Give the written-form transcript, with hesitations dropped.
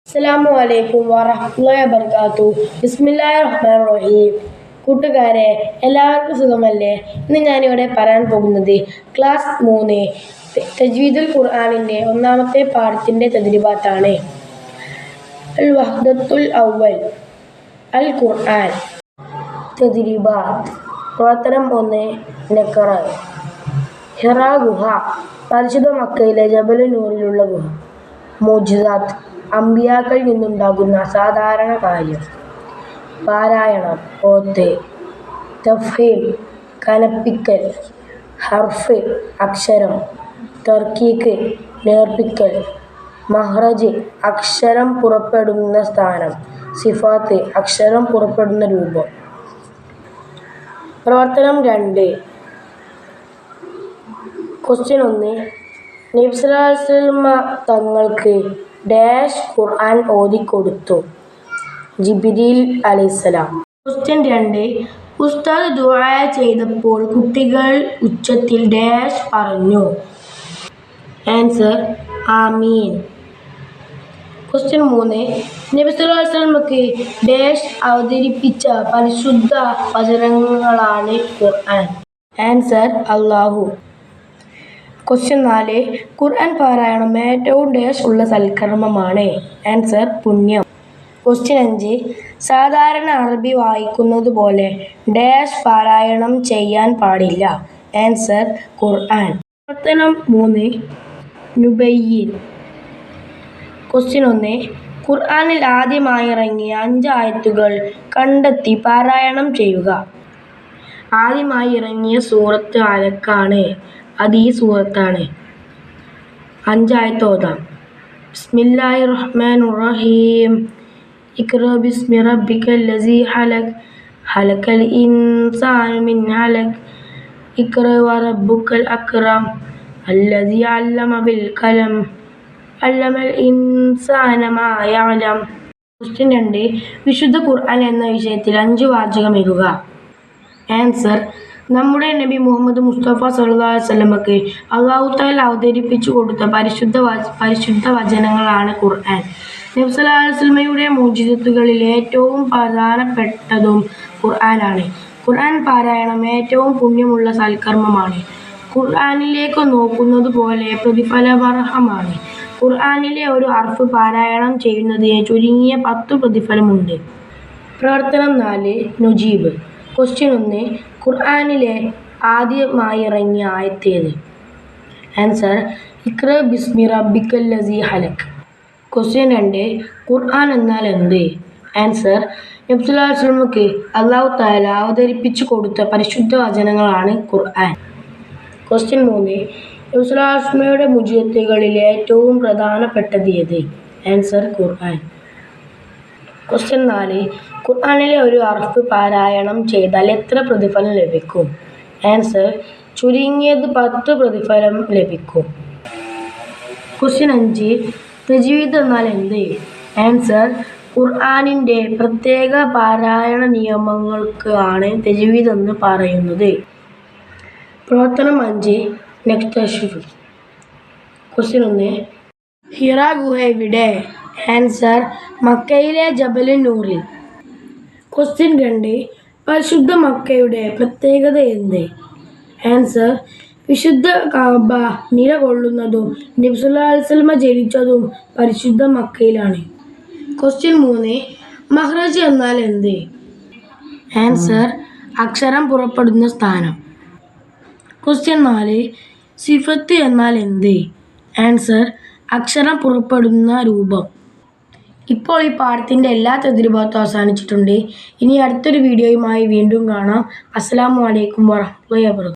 അസ്സലാമു അലൈക്കും വറഹ്മത്തുള്ളാഹി വബറകാതുഹു. ബിസ്മില്ലാഹിർ റഹ്മാനിർ റഹീം. കൂട്ടുകാരെ, എല്ലാവർക്കും സുഖമല്ലേ? ഇന്ന് ഞാനിവിടെ പറയാൻ പോകുന്നത് ക്ലാസ് 3 തജ്വീദുൽ ഖുർആനിൻ്റെ ഒന്നാമത്തെ പാഠത്തിൻ്റെ തദ്രീബാത്താണ്. അൽ വഹ്ദത്തുൽ അവ്വൽ അൽ ഖുർആൻ. തദ്രീബാത്ത്. പ്രവർത്തനം 1. നഖറ. ഹിറാ ഗുഹ, പരിശുദ്ധ മക്കയിലെ ജബലുൻ നൂറിലുള്ള ഗുഹ. മുഅ്ജിസാത്ത്, അമ്പിയാക്കളിൽ നിന്നുണ്ടാകുന്ന അസാധാരണ കാര്യം. പാരായണം. ഓത്ത്. തഫ്ഹീം, കനപ്പിക്കൽ. ഹർഫ്, അക്ഷരം. തർക്കീക്ക്, നേർപ്പിക്കൽ. മഹ്റജ്, അക്ഷരം പുറപ്പെടുന്ന സ്ഥാനം. സിഫാത്ത്, അക്ഷരം പുറപ്പെടുന്ന രൂപം. പ്രവർത്തനം 2. ക്വസ്റ്റ്യൻ 1. നബി സല്ലല്ലാഹു അലൈഹി വസല്ലം തങ്ങൾക്ക് ഡാഷ് ഖുർആൻ ഓതിക്കൊടുത്തു. ജിബ്രീൽ അലൈഹിസ്സലാം. ക്വസ്റ്റ്യൻ 2. ഉസ്താദ് ദുആ ചെയ്തപ്പോൾ കുട്ടികൾ ഉച്ചത്തിൽ ഡാഷ് പറഞ്ഞു. ആൻസർ: ആമീൻ. ക്വസ്റ്റ്യൻ 3. നബി സല്ലല്ലാഹു അലൈഹി വസല്ലമക്ക് ഡാഷ് അവതരിപ്പിച്ച പരിശുദ്ധ വചനങ്ങളാണ് ഖുർആൻ. ആൻസർ: അല്ലാഹു. ക്വസ്റ്റ്യൻ 4. ഖുർആൻ പാരായണം ഏറ്റവും ഡാഷ് ഉള്ള സൽക്കർമ്മമാണ്. ആൻസർ: പുണ്യം. ക്വസ്റ്റ്യൻ 5. സാധാരണ അറബി വായിക്കുന്നത് പോലെ ഡാഷ് പാരായണം ചെയ്യാൻ പാടില്ല. ആൻസർ: ഖുർആൻ. പ്രവർത്തനം 3. നുബയ്യിൻ. ക്വസ്റ്റ്യൻ 1. ഖുർആനിൽ ആദ്യമായി ഇറങ്ങിയ 5 ആയത്തുകൾ കണ്ടെത്തി പാരായണം ചെയ്യുക. ആദ്യമായി ഇറങ്ങിയ സൂറത്ത് അലക്കാണ്. അത് ഈ സൂറത്താണ്. 5 ആയത്ത് ഓതാം. ബിസ്മില്ലാഹിർ റഹ്മാനിർ റഹീം. ഇഖ്റ ബിസ്മി റബ്ബിക്കൽ ലസീ ഖലഖ് ഖലഖൽ ഇൻസാന മിൻ അലഖ് ഇഖ്റ വറബ്ബുക്കൽ അക്രം അല്ലസീ അല്ലമ ബിൽ ഖലം അല്ലമൽ ഇൻസാന മാ യഅലം. ക്വസ്റ്റ്യൻ 2. വിശുദ്ധ ഖുർആൻ എന്ന വിഷയത്തിൽ 5 വാചകം എഴുതുക. ആൻസർ: നമ്മുടെ നബി മുഹമ്മദ് മുസ്തഫ സല്ലല്ലാഹു അലൈഹി വസല്ലമക്ക് അല്ലാഹു തആല അവതരിപ്പിച്ചു കൊടുത്ത പരിശുദ്ധ വചനങ്ങളാണ് ഖുർആൻ. നബി സല്ലല്ലാഹു അലൈഹി വസല്ലമയുടെ മുഅ്ജിസത്തുകളിൽ ഏറ്റവും പ്രധാനപ്പെട്ടതും ഖുർആനാണ്. ഖുർആൻ പാരായണം ഏറ്റവും പുണ്യമുള്ള സൽക്കർമ്മമാണ്. ഖുർആനിലേക്ക് നോക്കുന്നത് പോലെ പ്രതിഫലമർഹമാണ്. ഖുർആനിലെ ഒരു ഹർഫ് പാരായണം ചെയ്യുന്നതിന് ചുരുങ്ങിയ 10 പ്രതിഫലമുണ്ട്. പ്രവർത്തനം 4. നുജീബ്. ക്വസ്റ്റ്യൻ 1. ഖുർആനിലെ ആദ്യമായി ഇറങ്ങിയ ആയത്ത് ഏത്? ആൻസർ: ഇഖ്റ ബിസ്മി റബ്ബിക്കൽ ലസീ ഖലഖ്. ക്വസ്റ്റ്യൻ 2. ഖുർആൻ എന്നാൽ എന്ത്? ആൻസർ: നബി സല്ലല്ലാഹു അലൈഹി വസല്ലമക്ക് അല്ലാഹു തആല അവതരിപ്പിച്ചു കൊടുത്ത പരിശുദ്ധ വചനങ്ങളാണ് ഖുർആൻ. ക്വസ്റ്റ്യൻ 3. നബി സല്ലല്ലാഹു അലൈഹി വസല്ലമയുടെ മുഅ്ജിസത്തുകളിൽ ഏറ്റവും പ്രധാനപ്പെട്ടത് ഏത്? ആൻസർ: ഖുർആൻ. ക്വസ്റ്റ്യൻ 4. ഖുർആനിലെ ഒരു ഹർഫ് പാരായണം ചെയ്താൽ എത്ര പ്രതിഫലം ലഭിക്കും? ആൻസർ: ചുരുങ്ങിയത് 10 പ്രതിഫലം ലഭിക്കും. ക്വസ്റ്റ്യൻ 5. തജ്വീദ് എന്നാൽ എന്ത്? ആൻസർ: ഖുർആനിൻ്റെ പ്രത്യേക പാരായണ നിയമങ്ങൾക്ക് ആണ് തജ്വീദ് എന്ന് പറയുന്നത്. പ്രവർത്തനം 5. നക്തശ്ഫ്. ക്വസ്റ്റ്യൻ 1. ഹിറാ ഗുഹ എവിടെ? ആൻസർ: മക്കയിലെ ജബലുൻ നൂറിൽ. ക്വസ്റ്റ്യൻ 2. പരിശുദ്ധ മക്കയുടെ പ്രത്യേകത എന്ത്? ആൻസർ: വിശുദ്ധ കഅബ നിലകൊള്ളുന്നതും നബി സല്ലല്ലാഹു അലൈഹി വസല്ലമ ജനിച്ചതും പരിശുദ്ധ മക്കയിലാണ്. ക്വസ്റ്റ്യൻ 3. മഹ്റജ് എന്നാൽ എന്ത്? ആൻസർ: അക്ഷരം പുറപ്പെടുന്ന സ്ഥാനം. ക്വസ്റ്റ്യൻ 4. സിഫത്ത് എന്നാൽ എന്ത്? ആൻസർ: അക്ഷരം പുറപ്പെടുന്ന രൂപം. ഇപ്പോൾ ഈ പാഠത്തിൻ്റെ എല്ലാ തദ്രീബാത്തും അവസാനിച്ചിട്ടുണ്ട്. ഇനി അടുത്തൊരു വീഡിയോയുമായി വീണ്ടും കാണാം. അസ്സലാമു അലൈക്കും വറഹ്മത്തുള്ളാഹി വബറകാതുഹു.